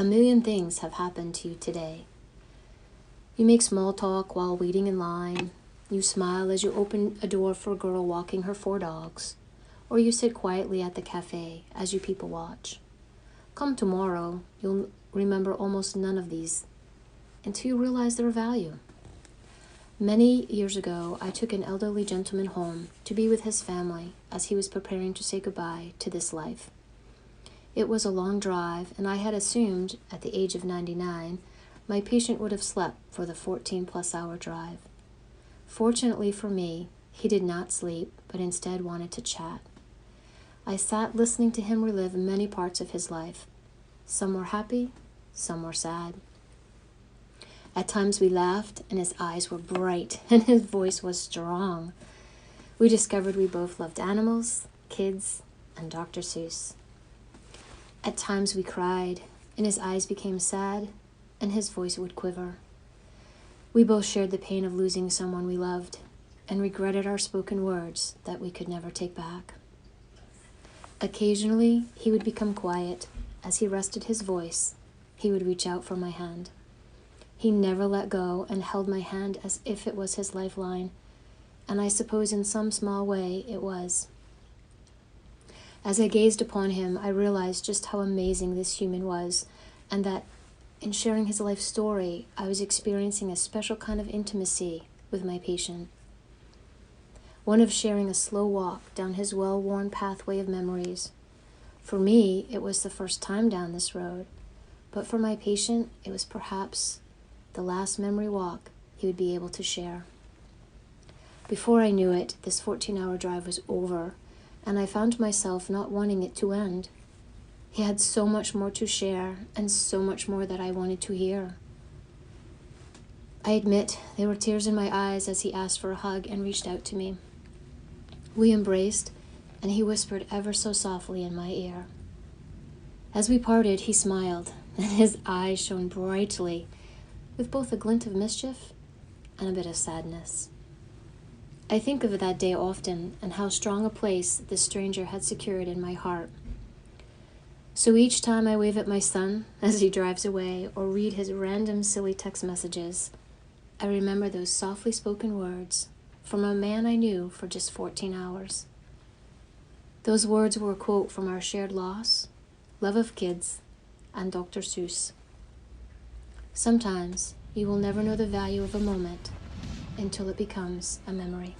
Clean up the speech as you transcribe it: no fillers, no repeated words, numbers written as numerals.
A million things have happened to you today. You make small talk while waiting in line. You smile as you open a door for a girl walking her 4 dogs. Or you sit quietly at the cafe as you people watch. Come tomorrow, you'll remember almost none of these until you realize their value. Many years ago, I took an elderly gentleman home to be with his family as he was preparing to say goodbye to this life. It was a long drive, and I had assumed, at the age of 99, my patient would have slept for the 14-plus-hour drive. Fortunately for me, he did not sleep, but instead wanted to chat. I sat listening to him relive many parts of his life. Some were happy, some were sad. At times we laughed, and his eyes were bright, and his voice was strong. We discovered we both loved animals, kids, and Dr. Seuss. At times we cried, and his eyes became sad, and his voice would quiver. We both shared the pain of losing someone we loved, and regretted our spoken words that we could never take back. Occasionally, he would become quiet. As he rested his voice, he would reach out for my hand. He never let go and held my hand as if it was his lifeline, and I suppose in some small way it was. As I gazed upon him, I realized just how amazing this human was, and that in sharing his life story, I was experiencing a special kind of intimacy with my patient. One of sharing a slow walk down his well-worn pathway of memories. For me, it was the first time down this road, but for my patient, it was perhaps the last memory walk he would be able to share. Before I knew it, this 14-hour drive was over, and I found myself not wanting it to end. He had so much more to share, and so much more that I wanted to hear. I admit there were tears in my eyes as he asked for a hug and reached out to me. We embraced, and he whispered ever so softly in my ear. As we parted, he smiled, and his eyes shone brightly, with both a glint of mischief and a bit of sadness. I think of that day often, and how strong a place this stranger had secured in my heart. So each time I wave at my son as he drives away, or read his random silly text messages, I remember those softly spoken words from a man I knew for just 14 hours. Those words were a quote from our shared loss, love of kids, and Dr. Seuss. Sometimes you will never know the value of a moment until it becomes a memory.